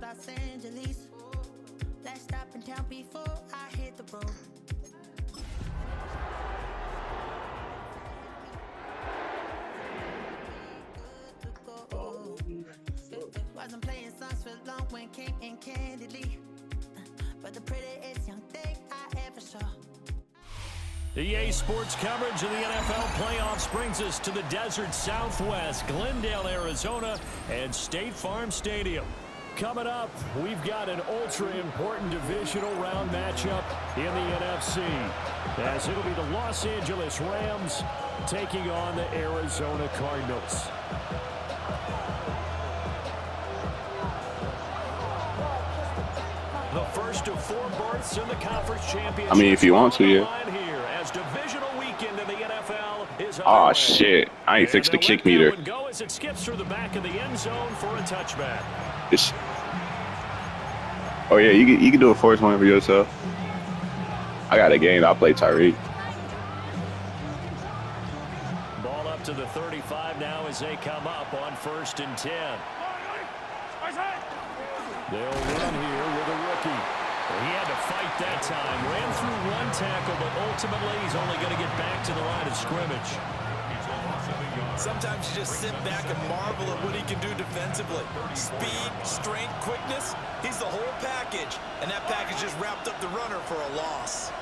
Los Angeles. Last stop in town before I hit the road. Wasn't playing songs for long when came in candidly, but the prettiest young thing I ever saw. EA Sports coverage of the NFL playoffs brings us to the desert Southwest, Glendale, Arizona, and State Farm Stadium. Coming up, we've got an ultra-important divisional round matchup in the NFC, as it'll be the Los Angeles Rams taking on the Arizona Cardinals. The first of 4 berths in the conference championship. I mean, if you want to, yeah. As divisional weekend in the NFL is oh shit! I ain't fixed the kick meter. Go as it skips through the back of the end zone for a touchback. Oh yeah, you can do a force one for yourself. I got a game. I'll play Tyreek. Ball up to the 35 now as they come up on 1st and 10. They'll run here with a rookie. He had to fight that time. Ran through 1 tackle, but ultimately he's only going to get back to the line of scrimmage. Sometimes you just sit back and marvel at what he can do defensively. Speed, strength, quickness, he's the whole package. And that package just wrapped up the runner for a loss.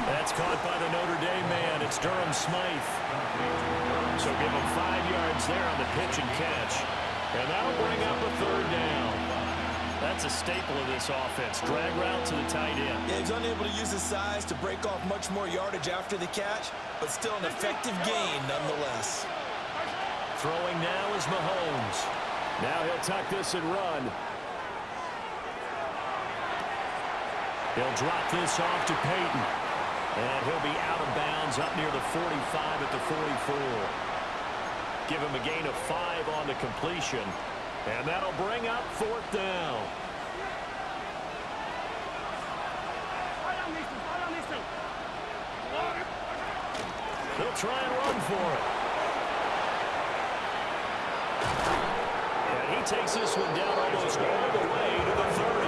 That's caught by the Notre Dame man. It's Durham Smythe. So give him 5 yards there on the pitch and catch. And that'll bring up a 3rd down. That's a staple of this offense. Drag route to the tight end. Yeah, he's unable to use his size to break off much more yardage after the catch, but still an effective gain nonetheless. Throwing now is Mahomes. Now he'll tuck this and run. He'll drop this off to Peyton. And he'll be out of bounds up near the 45 at the 44. Give him a gain of 5 on the completion. And that'll bring up 4th down. He'll try and run for it. And he takes this one down almost all the way to the 30.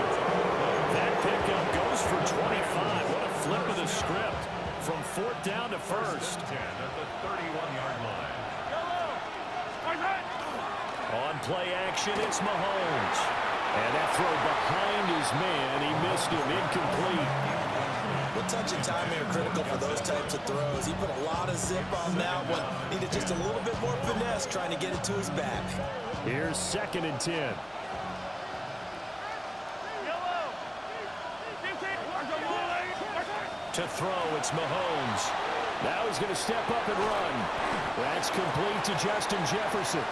That pickup goes for 25. What a flip of the script from 4th down to 1st. At the 31-yard line. On play action, it's Mahomes. And that throw behind his man, he missed him, incomplete. Well, touch and timing are critical for those types of throws. He put a lot of zip on that one. Needed just a little bit more finesse trying to get it to his back. Here's 2nd and 10. To throw, it's Mahomes. Now he's going to step up and run. That's complete to Justin Jefferson.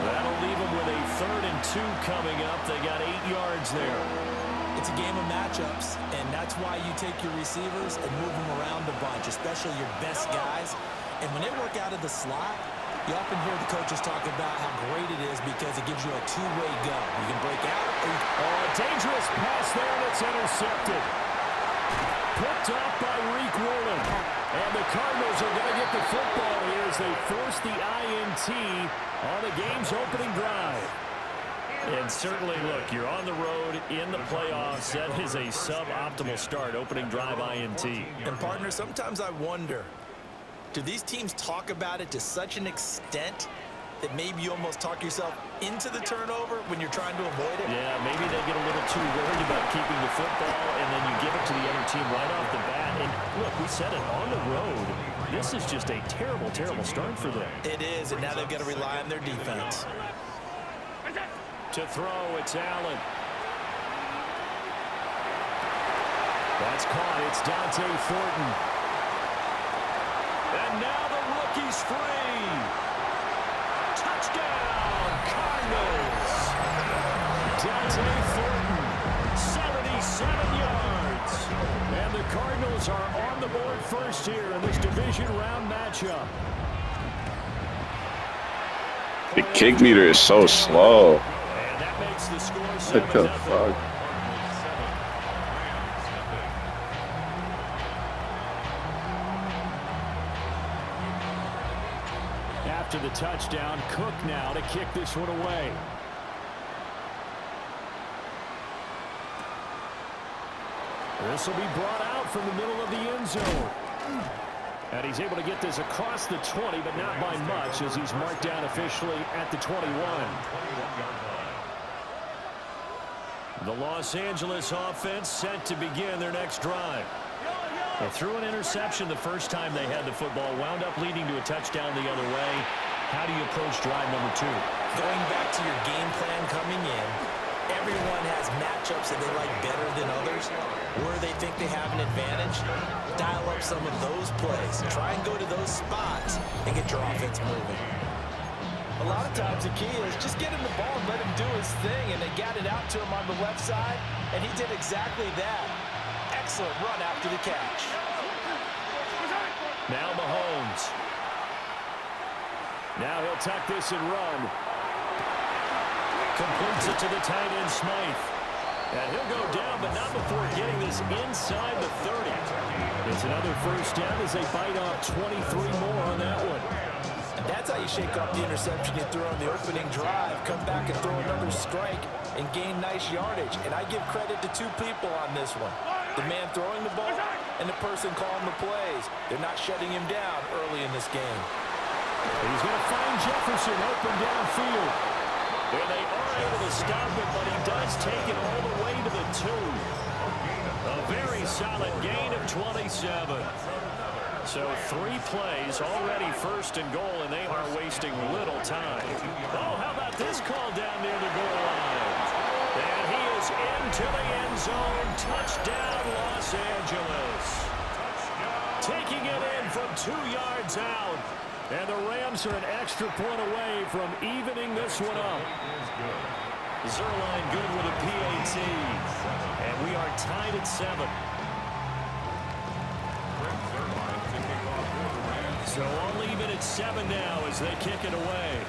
That'll leave them with a 3rd and 2 coming up. They got 8 yards there. It's a game of matchups, and that's why you take your receivers and move them around a bunch, especially your best guys. And when they work out of the slot, you often hear the coaches talk about how great it is because it gives you a 2-way go. You can break out. Oh, a dangerous pass there, and it's intercepted. Picked off by Reek Woolen. And the Cardinals are going to get the football here as they force the INT on the game's opening drive. And certainly, look, you're on the road in the playoffs. That is a suboptimal start, opening drive INT. And, partner, sometimes I wonder, do these teams talk about it to such an extent that maybe you almost talk yourself into the turnover when you're trying to avoid it? Yeah, maybe they get a little too worried about keeping the football, and then you give it to the other team right off the bat. And, look, we said it, on the road, this is just a terrible, terrible start for them. It is, and now they've got to rely on their defense. To throw, it's Allen. That's caught. It's Dante Thornton. And now the rookie's free. Touchdown, Cardinals. Dante Thornton, 77 yards. And the Cardinals are on the board first here in this division round matchup. The kick meter is so slow. And that makes the score 7-0. What the fuck? after the touchdown. Cook now to kick this one away. This will be brought out from the middle of the end zone. And he's able to get this across the 20, but not by much, as he's marked down officially at the 21. The Los Angeles offense set to begin their next drive. They threw an interception the first time they had the football, wound up leading to a touchdown the other way. How do you approach drive number 2? Going back to your game plan coming in, everyone has matchups that they like better than others. Where they think they have an advantage, dial up some of those plays. Try and go to those spots and get your offense moving. A lot of times the key is just get him the ball and let him do his thing, and they got it out to him on the left side, and he did exactly that. Excellent run after the catch. Now Mahomes. Now he'll tuck this and run. Completes it to the tight end, Smythe. And he'll go down, but not before getting this inside the 30. It's another first down as they bite off 23 more on that one. And that's how you shake off the interception you threw on the opening drive. Come back and throw another strike and gain nice yardage. And I give credit to two people on this one. The man throwing the ball and the person calling the plays. They're not shutting him down early in this game. He's going to find Jefferson open downfield. And they are able to stop it, but he does take it all the way to the 2. A very solid gain of 27. So 3 plays, already first and goal, and they are wasting little time. Oh, how about this call down near the goal line? And he is into the end zone. Touchdown, Los Angeles. Taking it in from 2 yards out. And the Rams are an extra point away from evening this one up. Zerline good with a PAT. And we are tied at 7. So I'll leave it at 7 now as they kick it away.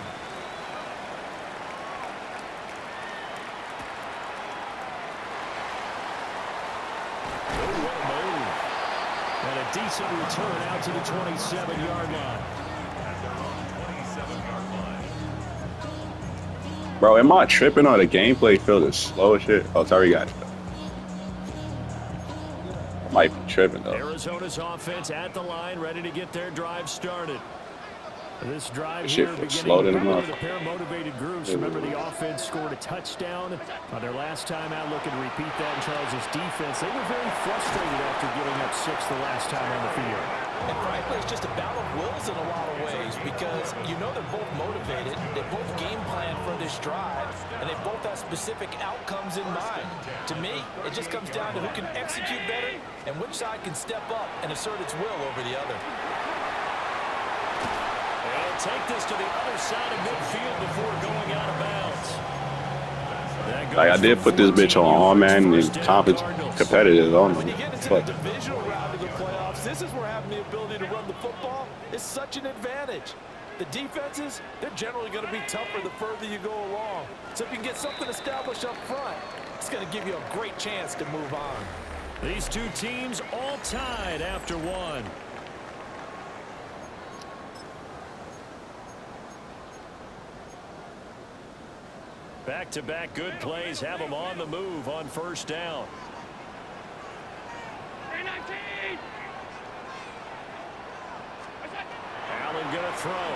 Oh, what a move. And a decent return out to the 27-yard line. Bro, am I tripping on the gameplay? Feel this slow as shit. Oh, sorry, guys. I might be tripping though. Arizona's offense at the line, ready to get their drive started. This drive Shit here slow beginning than with a pair of motivated groups. Remember, the offense scored a touchdown on their last time out. Looking to repeat that in Charles' defense. They were very frustrated after giving up 6 the last time on the field. And frankly, it's just a battle of wills in a lot of ways because you know they're both motivated, they both game plan for this drive, and they both have specific outcomes in mind. To me, it just comes down to who can execute better and which side can step up and assert its will over the other. They'll take this to the other side of midfield before going out of bounds. Like, I did put this bitch on man and competitive on When me. you get into But the divisional round of the playoffs, this is where having the ability to run the football is such an advantage. The defenses, they're generally going to be tougher the further you go along. So if you can get something established up front, it's going to give you a great chance to move on. These two teams all tied after 1. Back-to-back good plays have them on the move on first down. Allen going to throw.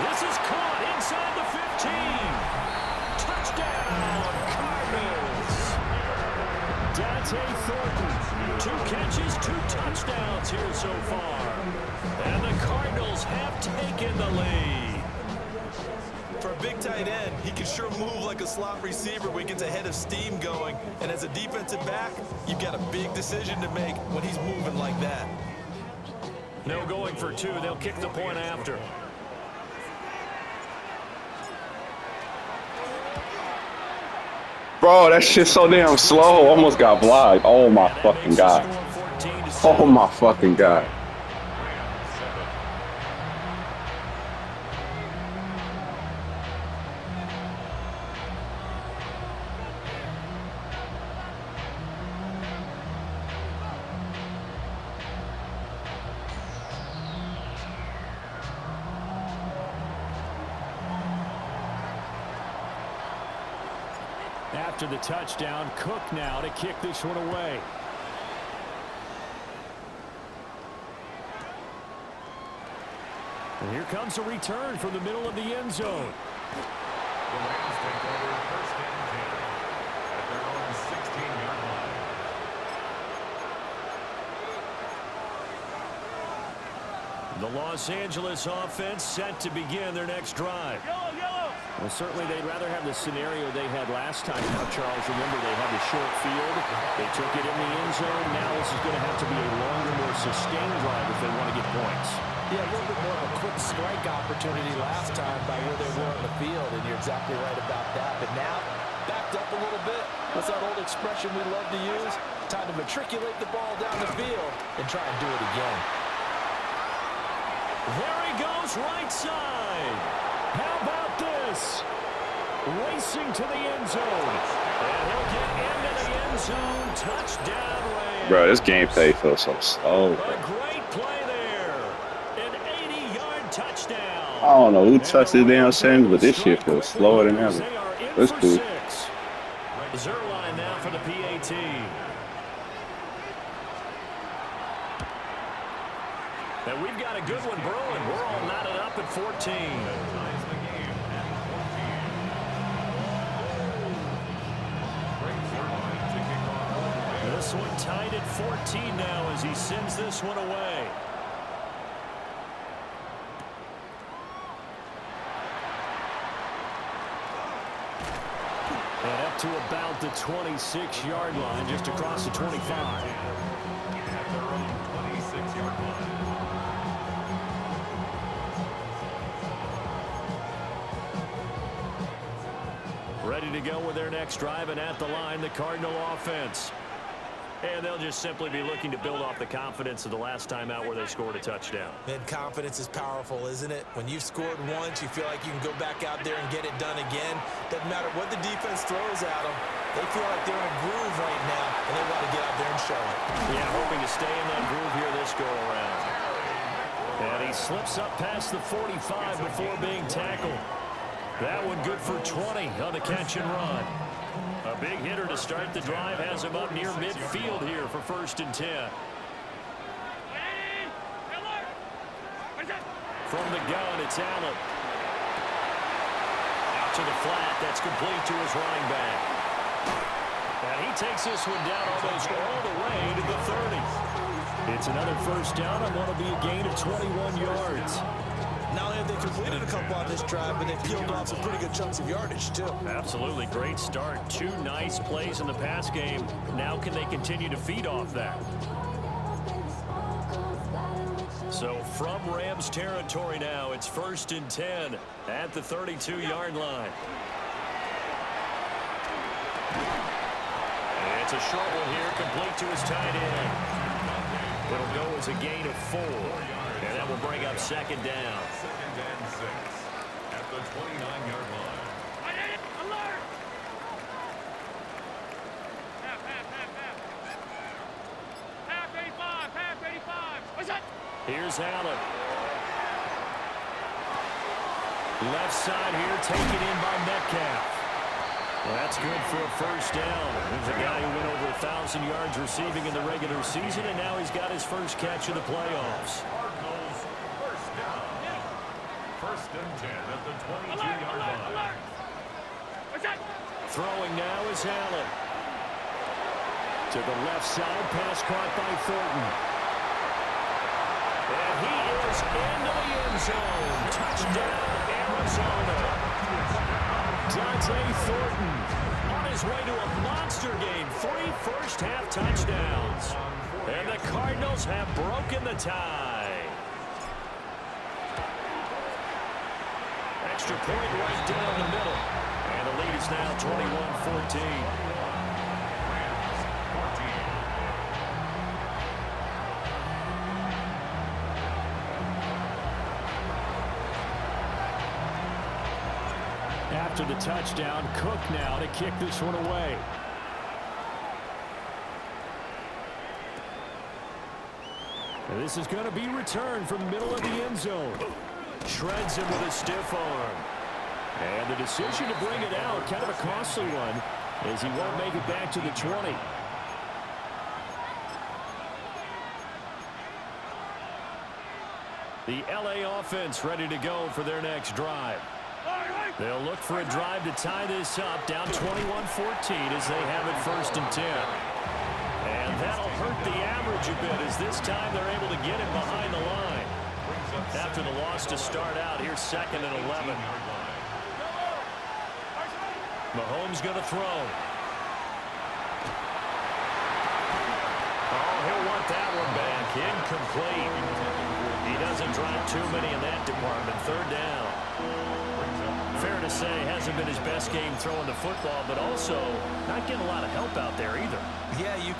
This is caught inside the 15. Touchdown, Cardinals. Dante Thornton, 2 catches, 2 touchdowns here so far. And the Cardinals have taken the lead. For a big tight end, he can sure move like a slot receiver when he gets a head of steam going. And as a defensive back, you've got a big decision to make when he's moving like that. No going for 2. They'll kick the point after. bro, that shit's so damn slow. Almost got blocked. Oh my fucking god. Oh my fucking god. After the touchdown, Cook now to kick this one away. And here comes a return from the middle of the end zone. The Rams take over first and 10 at their own 16-yard line. The Los Angeles offense set to begin their next drive. Well, certainly they'd rather have the scenario they had last time. Now, Charles, remember they had the short field. They took it in the end zone. Now this is going to have to be a longer, more sustained drive if they want to get points. Yeah, a little bit more of a quick strike opportunity last time by where they were on the field, and you're exactly right about that. But now, backed up a little bit. What's that old expression we love to use? Time to matriculate the ball down the field and try and do it again. There he goes, right side. How about this? Racing to the end zone. And he'll get into the end zone. Touchdown, Rams. Bro, this gameplay feels so slow. A great play there. An 80-yard touchdown. I don't know who touched the damn sentence, but this shit feels slower than ever. That's cool. Zerline now for the PAT. And we've got a good one brewing. We're all knotted up at 14. This one tied at 14 now as he sends this one away. And up to about the 26-yard line, just across the 25. At their own 26-yard line. Ready to go with their next drive, and at the line, the Cardinal offense. And they'll just simply be looking to build off the confidence of the last time out where they scored a touchdown. And confidence is powerful, isn't it? When you've scored once, you feel like you can go back out there and get it done again. Doesn't matter what the defense throws at them. They feel like they're in a groove right now, and they want to get out there and show it. Yeah, hoping to stay in that groove here this go-around. And he slips up past the 45 before being tackled. That one good for 20 on the catch and run. A big hitter to start the drive has him up near midfield here for 1st and 10. From the gun, it's Allen. Out to the flat. That's complete to his running back. And he takes this one down almost all the way to the 30. It's another first down and want to be a gain of 21 yards. Not only have they completed a couple on this drive, but they peeled off some pretty good chunks of yardage, too. Absolutely. Great start. 2 nice plays in the pass game. Now can they continue to feed off that? So from Rams territory now, it's 1st and 10 at the 32-yard line. And it's a short one here, complete to his tight end. It'll go as a gain of 4. And that will bring up 2nd down. 2nd and 6 at the 29-yard line. Alert! Half 85, half 85. What's that? Here's Allen. Left side here, taken in by Metcalf. Well, that's good for a first down. There's a guy who went over 1,000 yards receiving in the regular season, and now he's got his first catch of the playoffs. Cardinals first down. 1st and 10 at the 22-yard line. What's that? Throwing now is Allen. To the left side, pass caught by Thornton. And he is into the end zone. Touchdown, Arizona. Dante Thornton on his way to a monster game. 3 first-half touchdowns. And the Cardinals have broken the tie. Extra point right down the middle. And the lead is now 21-14. After the touchdown, Cook now to kick this one away. And this is going to be returned from the middle of the end zone. Shreds him with a stiff arm. And the decision to bring it out, kind of a costly one. as he won't make it back to the 20. The LA offense ready to go for their next drive. They'll look for a drive to tie this up, down 21-14 as they have it 1st and 10. And that'll hurt the average a bit as this time they're able to get him behind the line. After the loss to start out, here's 2nd and 11. Mahomes going to throw. Oh, he'll want that one back. Incomplete. He doesn't drop too many in that department. 3rd down. Fair to say, hasn't been his best game throwing the football, but also not getting a lot of help out there either. Yeah, you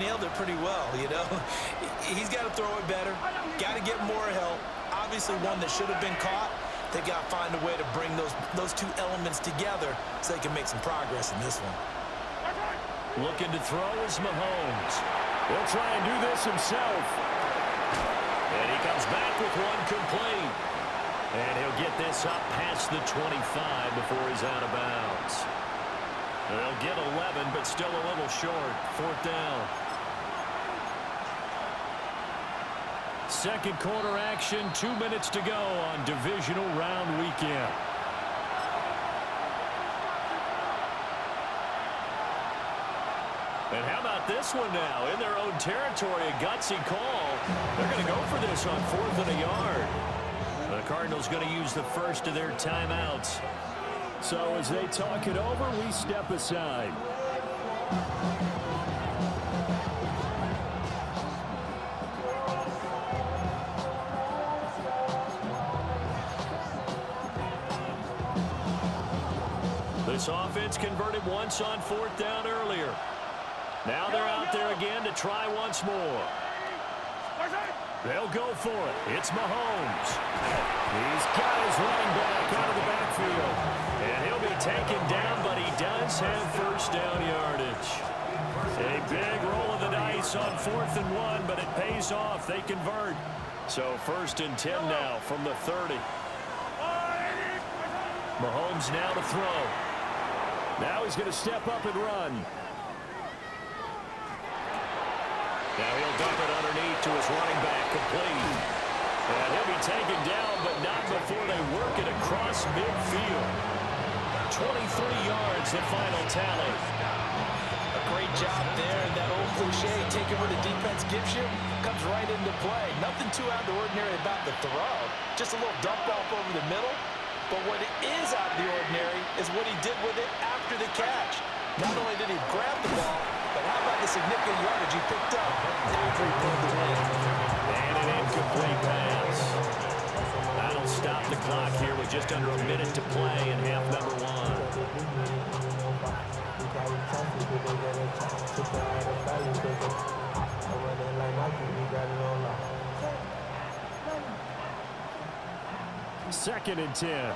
nailed it pretty well, you know. He's got to throw it better. Got to get more help. Obviously one that should have been caught. They got to find a way to bring those two elements together so they can make some progress in this one. Looking to throw is Mahomes. He'll try and do this himself. And he comes back with one complete. And he'll get this up past the 25 before he's out of bounds. They'll get 11, but still a little short. 4th down. Second quarter action, 2 minutes to go on divisional round weekend. And how about this one now? In their own territory, a gutsy call. They're going to go for this on 4th and a yard. The Cardinals going to use the first of their timeouts. So as they talk it over, we step aside. This offense converted once on 4th down earlier. Now they're out there again to try once more. They'll go for it. It's Mahomes. He's got his running back out of the backfield. And he'll be taken down, but he does have 1st down yardage. A big roll of the dice on 4th and 1, but it pays off. They convert. So 1st and 10 now from the 30. Mahomes now to throw. Now he's going to step up and run. Now he'll dump it underneath to his running back, complete. And he'll be taken down, but not before they work it across midfield. 23 yards, the final tally. A great job there, and that old cliche, take it where the defense gives you, comes right into play. Nothing too out of the ordinary about the throw. Just a little dump off over the middle. But what is out of the ordinary is what he did with it after the catch. Not only did he grab the ball, but how about the significant yardage he picked up? And an incomplete pass. That'll stop the clock here with just under a minute to play in half number 1. Second and 10.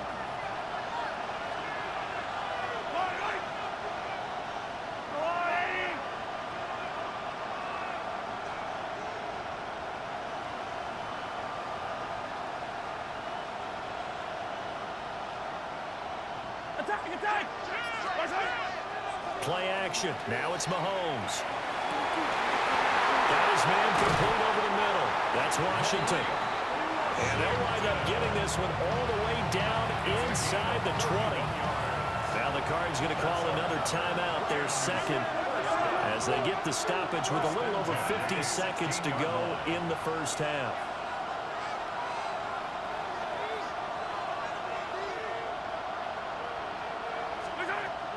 Play action. Now it's Mahomes. Got his man complete over the middle. That's Washington. And they'll wind up getting this one all the way down inside the 20. Now the Cards going to call another timeout, their 2nd, as they get the stoppage with a little over 50 seconds to go in the 1st half.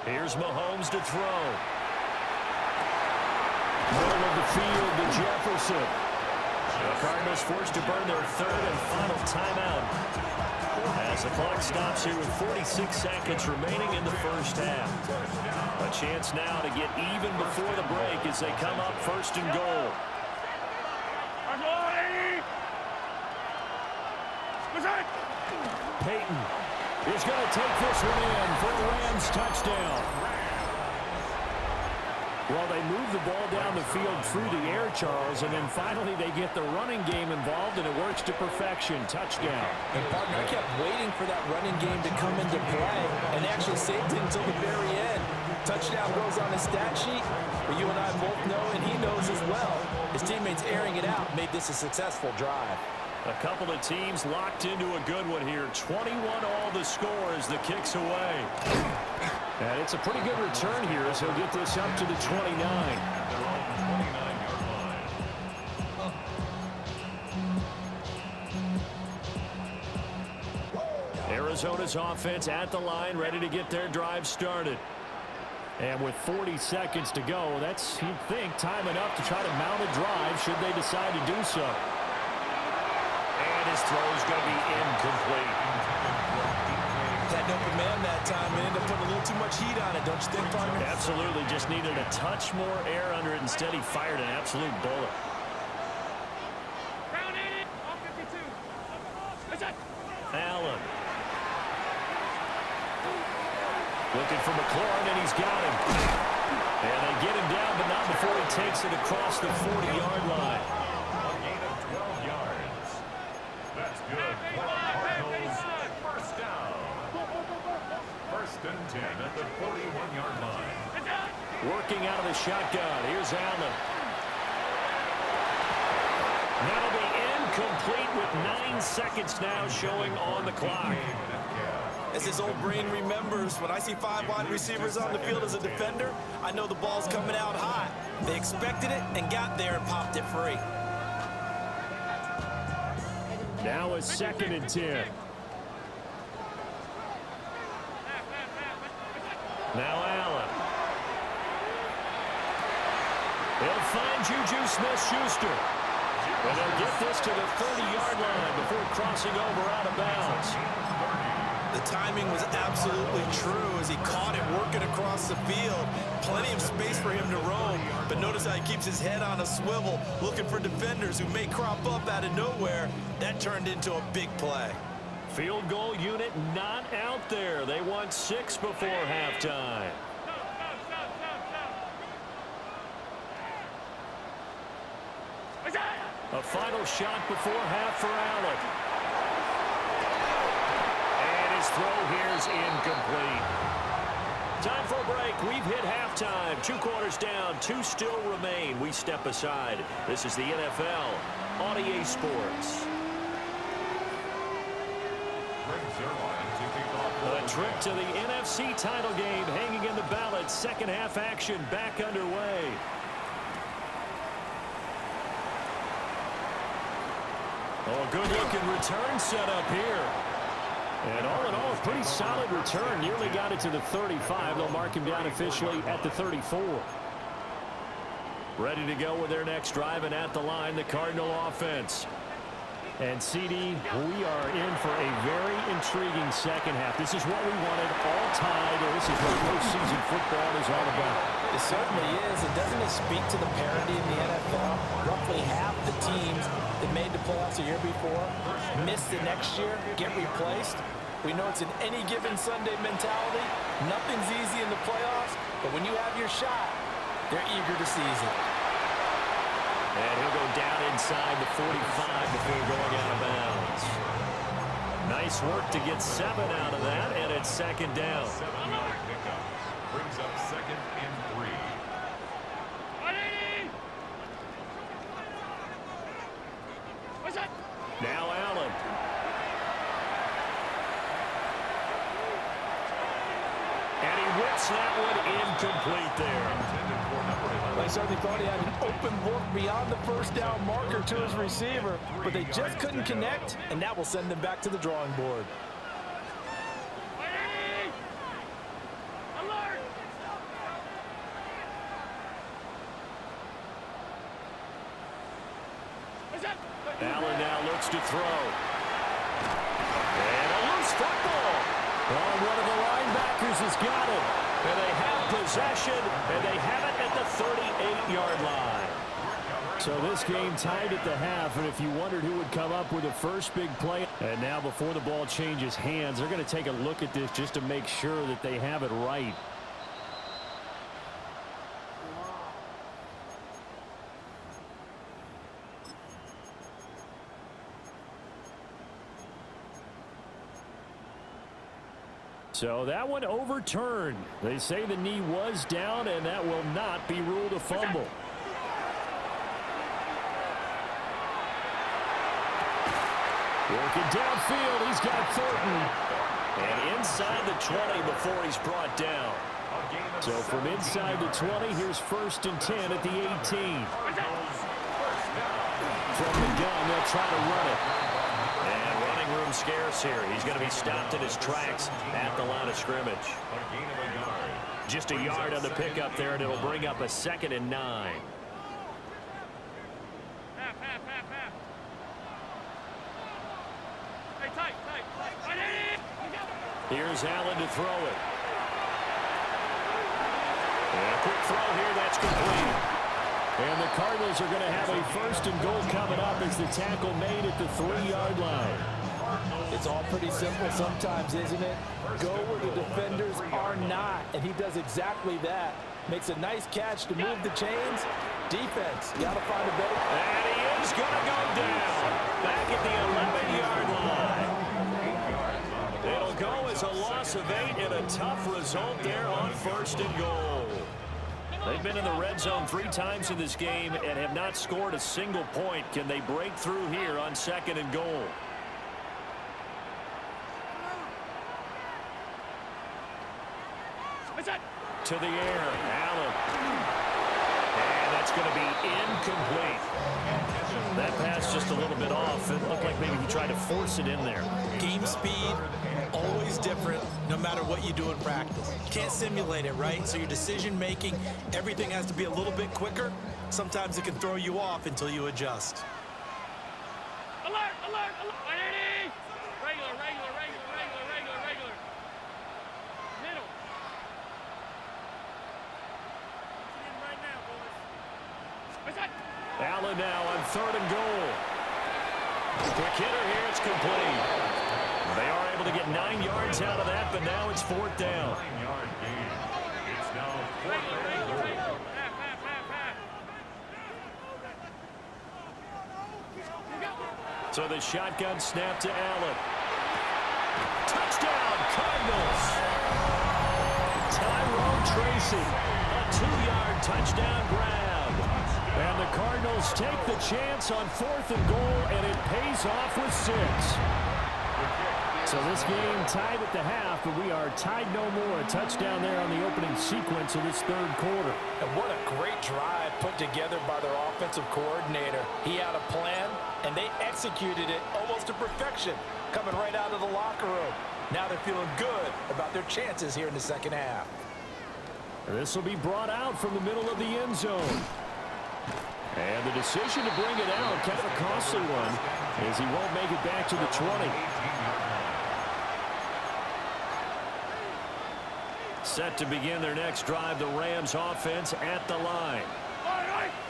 Here's Mahomes to throw. Middle of the field to Jefferson. The Cardinals forced to burn their 3rd and final timeout as the clock stops here with 46 seconds remaining in the 1st half. A chance now to get even before the break as they come up 1st and goal. Peyton is going to take this one in for the Rams touchdown. Well, they move the ball down the field through the air, Charles, and then finally they get the running game involved, and it works to perfection. Touchdown. And, partner, I kept waiting for that running game to come into play, and actually saved it until the very end. Touchdown goes on his stat sheet, but you and I both know, and he knows as well, his teammates airing it out made this a successful drive. A couple of teams locked into a good one here. 21 all the score as the kick's away. And it's a pretty good return here as he'll get this up to the 29. Arizona's offense at the line, ready to get their drive started. And with 40 seconds to go, that's, you'd think, time enough to try to mount a drive should they decide to do so. And his throw is going to be incomplete. Had an open man that time and ended up putting a little too much heat on it, don't you think, partner? Absolutely. Just needed a touch more air under it. Instead, he fired an absolute bullet. Ground 80, all 52. That's it. Allen. Looking for McLaurin, and he's got him. And they get him down, but not before he takes it across the 40-yard line. A gain of 12 yards. That's good. Cardinals, first down. First and 10 at the 41-yard line. Working out of the shotgun. Here's Allen. That'll be incomplete with 9 seconds now showing on the clock. As his old brain remembers, when I see 5 wide receivers on the field as a defender, I know the ball's coming out hot. They expected it and got there and popped it free. Now a 2nd and 10. Now Allen. They'll find Juju Smith-Schuster. And they'll get this to the 30-yard line before crossing over out of bounds. The timing was absolutely true as he caught it working across the field. Plenty of space for him to roam, but notice how he keeps his head on a swivel, looking for defenders who may crop up out of nowhere. That turned into a big play. Field goal unit not out there. They won 6 before halftime. A final shot before half for Allen. And his throw here is incomplete. Time for a break. We've hit halftime. 2 quarters down. 2 still remain. We step aside. This is the NFL on EA Sports. A trip to the NFC title game hanging in the balance. Second half action back underway. Oh, good-looking return set up here. And all in all, a pretty solid return. Nearly got it to the 35. They'll mark him down officially at the 34. Ready to go with their next drive, and at the line, the Cardinal offense. And, CD, we are in for a very intriguing second half. This is what we wanted, all tied. This is what postseason football is all about. It certainly is. And doesn't it speak to the parity in the NFL? Roughly half the teams that made the playoffs a year before miss the next year, get replaced. We know it's an any given Sunday mentality. Nothing's easy in the playoffs, but when you have your shot, they're eager to seize it. And he'll go down inside the 45 before going out of bounds. Nice work to get 7 out of that, and it's second down. 7-yard pickup brings up 2nd and 3. Now Allen. And he whips that one incomplete there. They certainly thought he had an open look beyond the first down marker to his receiver, but they just couldn't connect, and that will send them back to the drawing board. Allen now looks to throw. And a loose football. Oh, one of the linebackers has got it. And they have possession, and they have it at the 38-yard line. So this game tied at the half, and if you wondered who would come up with the first big play, and now before the ball changes hands, they're going to take a look at this just to make sure that they have it right. So that one overturned. They say the knee was down, and that will not be ruled a fumble. Working downfield, he's got Thornton. And inside the 20 before he's brought down. So from inside the 20, here's 1st and 10 at the 18. From the gun, they'll try to run it. And running room scarce here. He's going to be stopped in his tracks at the line of scrimmage. Just a yard on the pickup there, and it'll bring up a 2nd and 9. Here's Allen to throw it. And a quick throw here, that's complete. And the Cardinals are going to have a 1st and goal coming up as the tackle made at the 3-yard line. It's all pretty simple sometimes, isn't it? Go where the defenders are not, and he does exactly that. Makes a nice catch to move the chains. Defense, got to find a better. And he is going to go down back at the 11-yard line. It'll go as a loss of 8 and a tough result there on 1st and goal. They've been in the red zone 3 times in this game and have not scored a single point. Can they break through here on 2nd and goal? To the air, Allen. And that's going to be incomplete. That pass just a little bit off. It looked like maybe he tried to force it in there. Game speed, always different, no matter what you do in practice. You can't simulate it, right? So your decision-making, everything has to be a little bit quicker. Sometimes it can throw you off until you adjust. Alert, alert, alert. Regular, regular, regular, regular, regular, regular. Middle. Right now, boys. Allen now on 3rd and goal. Quick hitter here, it's complete. They are able to get 9 yards out of that, but now it's 4th down. 9-yard gain. It's now 4th and goal. So the shotgun snap to Allen. Touchdown, Cardinals. Tyrone Tracy, a 2-yard touchdown grab. And the Cardinals take the chance on 4th and goal, and it pays off with 6. So this game tied at the half, but we are tied no more. A touchdown there on the opening sequence of this 3rd quarter. And what a great drive put together by their offensive coordinator. He had a plan, and they executed it almost to perfection, coming right out of the locker room. Now they're feeling good about their chances here in the 2nd half. This will be brought out from the middle of the end zone. And the decision to bring it out, kind of a costly one, as he won't make it back to the 20. Set to begin their next drive, the Rams offense at the line.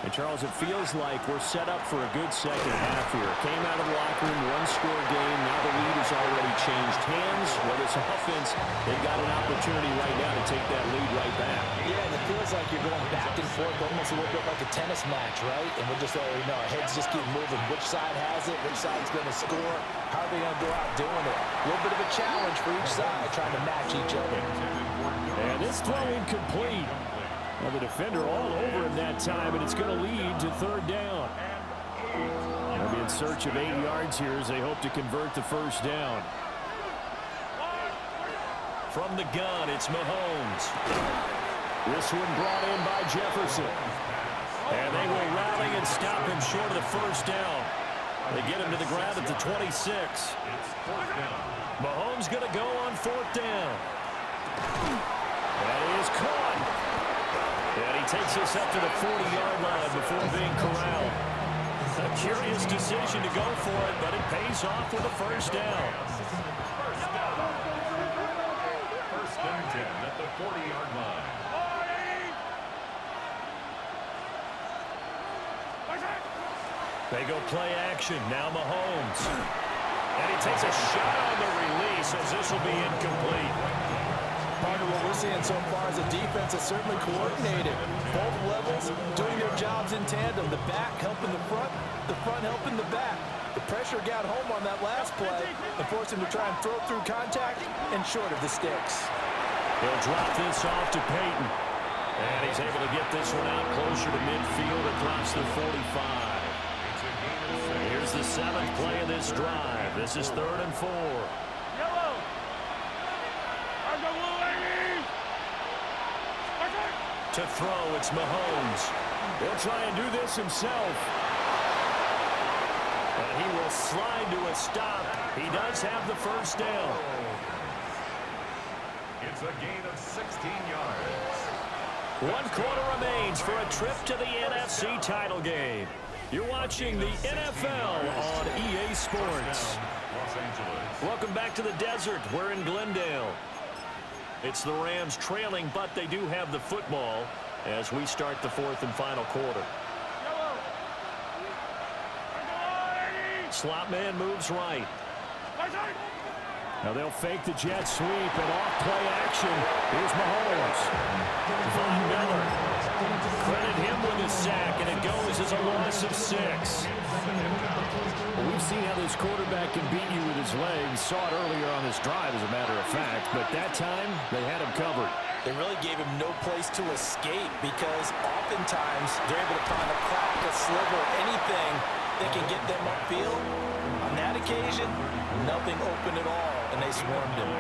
And, Charles, it feels like we're set up for a good 2nd half here. Came out of the locker room, 1-score game. Now the lead has already changed hands. Well, this offense, they've got an opportunity right now to take that lead right back. Yeah, and it feels like you're going back and forth, almost a little bit like a tennis match, right? And we're just already know our heads just keep moving. Which side has it? Which side's going to score? How are they going to go out doing it? A little bit of a challenge for each side, trying to match each other. And this throw incomplete. Well, the defender all over him that time, and it's going to lead to 3rd down. They'll be in search of 8 yards here as they hope to convert the 1st down. From the gun, it's Mahomes. This one brought in by Jefferson. And they will rally and stop him short of the 1st down. They get him to the ground at the 26. Mahomes going to go on 4th down. That is caught. And he takes us up to the 40-yard line before being corralled. A curious decision to go for it, but it pays off with a 1st down. 1st and 10 at the 40-yard line. They go play action. Now Mahomes. And he takes a shot on the release as this will be incomplete. Part of what we're seeing so far is a defense that's certainly coordinated. Both levels doing their jobs in tandem. The back helping the front helping the back. The pressure got home on that last play and forced him to try and throw through contact and short of the sticks. He'll drop this off to Peyton. And he's able to get this one out closer to midfield across the 45. Here's the 7th play of this drive. This is 3rd and 4. Yellow. To throw, it's Mahomes. He'll try and do this himself. And he will slide to a stop. He does have the first down. It's a gain of 16 yards. 1 quarter remains for a trip to the NFC title game. You're watching the NFL on EA Sports. Los Angeles. Welcome back to the desert. We're in Glendale. It's the Rams trailing, but they do have the football as we start the 4th and final quarter. Slot man moves right. Now they'll fake the jet sweep and off-play action. Here's Mahomes. Von Miller. Credit him with a sack, and it goes as a loss of 6. Well, we've seen how this quarterback can beat you with his legs. Saw it earlier on this drive, as a matter of fact. But that time, they had him covered. They really gave him no place to escape because oftentimes they're able to find a crack, a sliver, anything that can get them upfield. On that occasion, nothing open at all, and they swarmed him.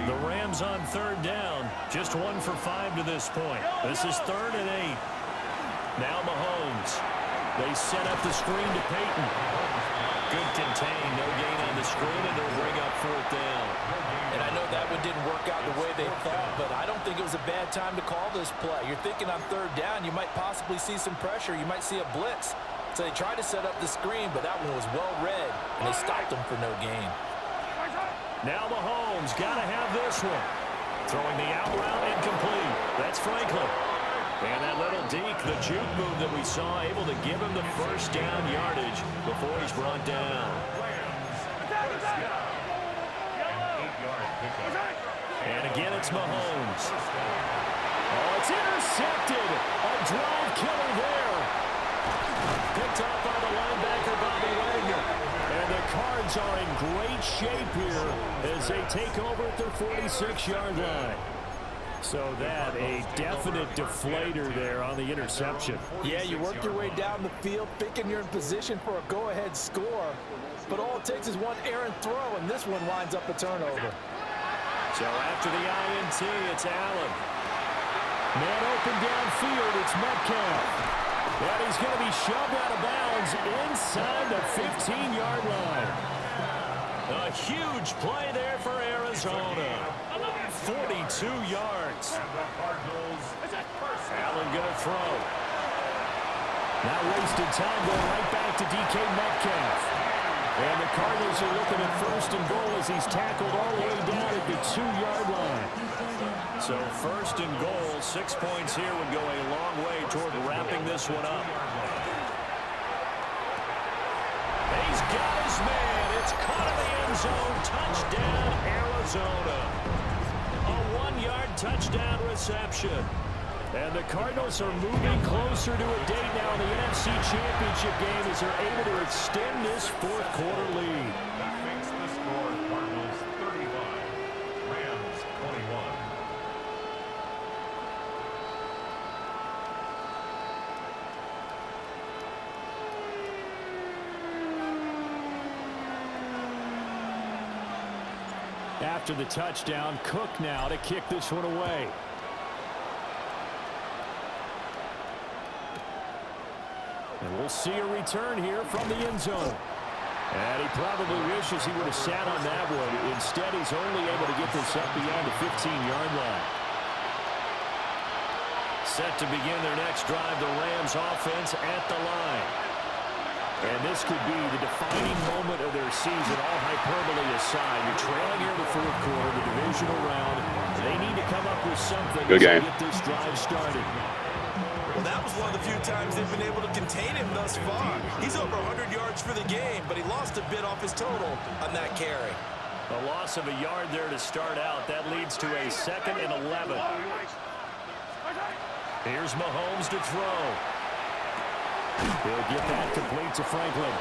The Rams on 3rd down. Just 1 for 5 to this point. This is 3rd and 8. Now Mahomes. They set up the screen to Peyton. Good contain. No gain on the screen, and they'll bring up 4th down. And I know that one didn't work out the way they thought, but I don't think it was a bad time to call this play. You're thinking on 3rd down, you might possibly see some pressure. You might see a blitz. So they tried to set up the screen, but that one was well read, and they stopped him for no gain. Now Mahomes got to have this one. Throwing the out route incomplete. That's Franklin. And that little deke, the juke move that we saw, able to give him the first down yardage before he's brought down. And again, it's Mahomes. Oh, it's intercepted. A drive killer there. Picked up by the linebacker, Bobby Wagner. And the Cards are in great shape here as they take over at their 46-yard line. So that, a definite deflator there on the interception. Yeah, you work your way down the field thinking you're in position for a go-ahead score. But all it takes is one errant throw, and this one winds up a turnover. So after the INT, it's Allen. Man open downfield, it's Metcalf. And he's going to be shoved out of bounds inside the 15-yard line. A huge play there for Arizona. 42 yards. Allen going to throw. Now wasted time going right back to DK Metcalf. And the Cardinals are looking at 1st and goal as he's tackled all the way down at the 2-yard line. So 1st and goal, 6 points here would go a long way toward wrapping this one up. He's got his man. It's caught in the end zone. Touchdown, Arizona. A 1-yard touchdown reception. And the Cardinals are moving closer to a date now in the NFC Championship game as they're able to extend this 4th quarter lead. That makes the score Cardinals 35, Rams 21. After the touchdown, Cook now to kick this one away. And we'll see a return here from the end zone. And he probably wishes he would have sat on that one. Instead, he's only able to get this up beyond the 15-yard line. Set to begin their next drive, the Rams offense at the line. And this could be the defining moment of their season, all hyperbole aside. You're trailing here in the 4th quarter, the divisional round. They need to come up with something to get this drive started. Well, that was one of the few times they've been able to contain him thus far. He's over 100 yards for the game, but he lost a bit off his total on that carry. A loss of a yard there to start out. That leads to a 2nd and 11. Here's Mahomes to throw. He'll get that complete to Franklin.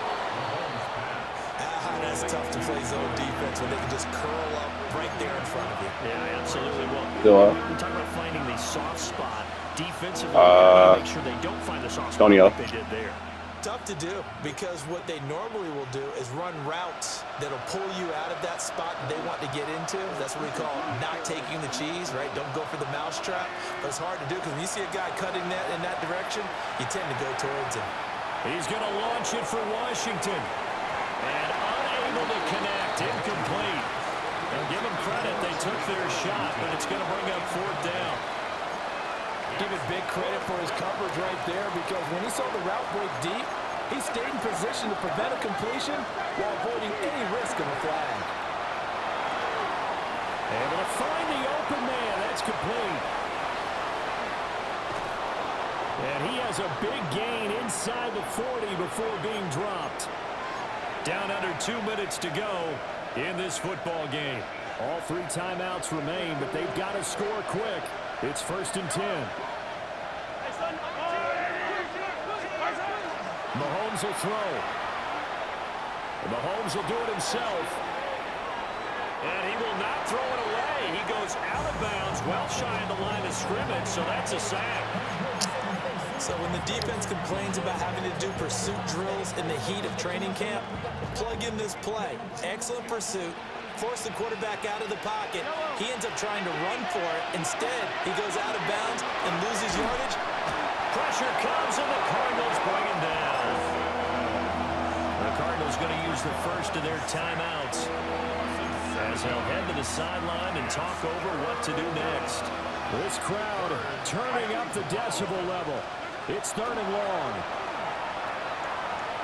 That's tough to play zone defense when they can just curl up right there in front of you. Yeah, absolutely. Still Well, up. we're talking about finding the soft spot defensively. Make sure they don't find the soft spot like they did there. Tough to do because what they normally will do is run routes that'll pull you out of that spot that they want to get into. That's what we call not taking the cheese, right? Don't go for the mousetrap. But it's hard to do because when you see a guy cutting that in that direction, you tend to go towards him. He's going to launch it for Washington. And unable to connect, incomplete. And give them credit, they took their shot, but it's going to bring up 4th down. Give it big credit for his coverage right there because when he saw the route break deep, he stayed in position to prevent a completion while avoiding any risk of a flag. Able to find the open man. That's complete. And he has a big gain inside the 40 before being dropped. Down under 2 minutes to go in this football game. All 3 timeouts remain, but they've got to score quick. It's 1st and 10. Mahomes will throw. And Mahomes will do it himself. And he will not throw it away. He goes out of bounds, well shy of the line of scrimmage, so that's a sack. So when the defense complains about having to do pursuit drills in the heat of training camp, plug in this play. Excellent pursuit. Force the quarterback out of the pocket. He ends up trying to run for it. Instead, he goes out of bounds and loses yardage. Pressure comes, and the Cardinals bring him down. The Cardinals going to use the first of their timeouts as they'll head to the sideline and talk over what to do next. This crowd turning up the decibel level. It's 3rd and long.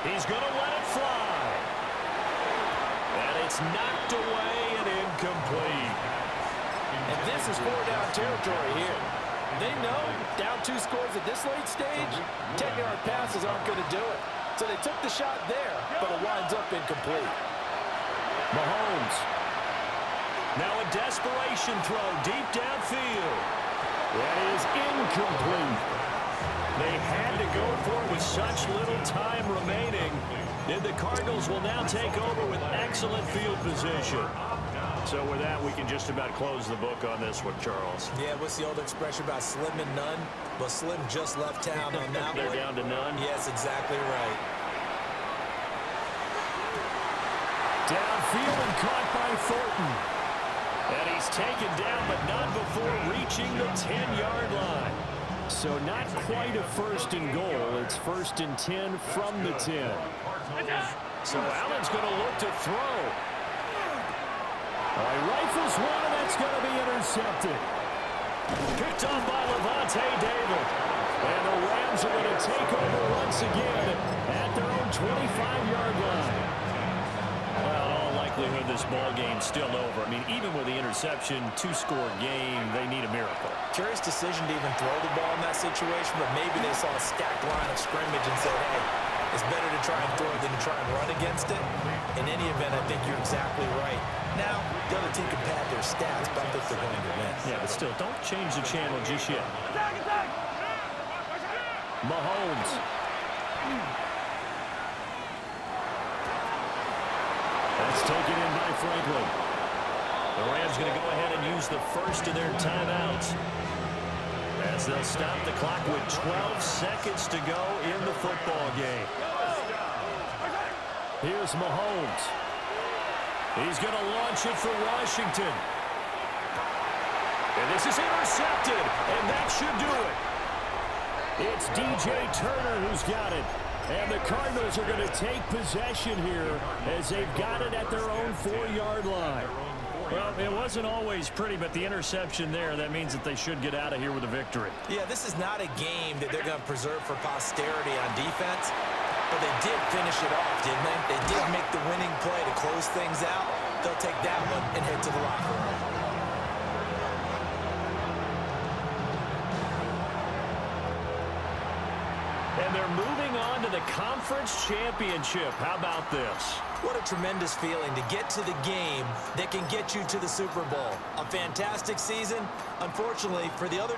He's going to let it fly. And it's knocked away and incomplete. And this is 4-down territory here. They know down 2 scores at this late stage, 10-yard passes aren't going to do it. So they took the shot there, but it winds up incomplete. Mahomes. Now a desperation throw deep downfield. That is incomplete. They had to go for it with such little time remaining. And the Cardinals will now take over with excellent field position. So with that, we can just about close the book on this one, Charles. Yeah, what's the old expression about slim and none? Well, Slim just left town on that They're one. down to none? Yes, exactly right. Downfield and caught by Thornton. And he's taken down, but not before reaching the 10-yard line. So not quite a 1st and goal. It's 1st and 10 from the 10. So Allen's going to look to throw. He rifles one, and that's going to be intercepted. Picked off by Levante David. And the Rams are going to take over once again at their own 25-yard line. Well, in all likelihood, this ball game's still over. I mean, even with the interception, 2-score game, they need a miracle. Curious decision to even throw the ball in that situation, but maybe they saw a stacked line of scrimmage and said, hey, it's better to try and throw it than to try and run against it. In any event, I think you're exactly right. Now, the other team can pad their stats, but I think they're going to win. Yeah, but still, don't change the channel just yet. Mahomes. That's taken in by Franklin. The Rams going to go ahead and use the first of their timeouts as they'll stop the clock with 12 seconds to go in the football game. Here's Mahomes. He's going to launch it for Washington. And this is intercepted, and that should do it. It's DJ Turner who's got it. And the Cardinals are going to take possession here as they've got it at their own 4-yard line. Well, it wasn't always pretty, but the interception there, that means that they should get out of here with a victory. Yeah, this is not a game that they're going to preserve for posterity on defense, but they did finish it off, didn't they? They did make the winning play to close things out. They'll take that one and head to the locker room. And they're moving on to the conference championship. How about this? What a tremendous feeling to get to the game that can get you to the Super Bowl. A fantastic season. Unfortunately, for the other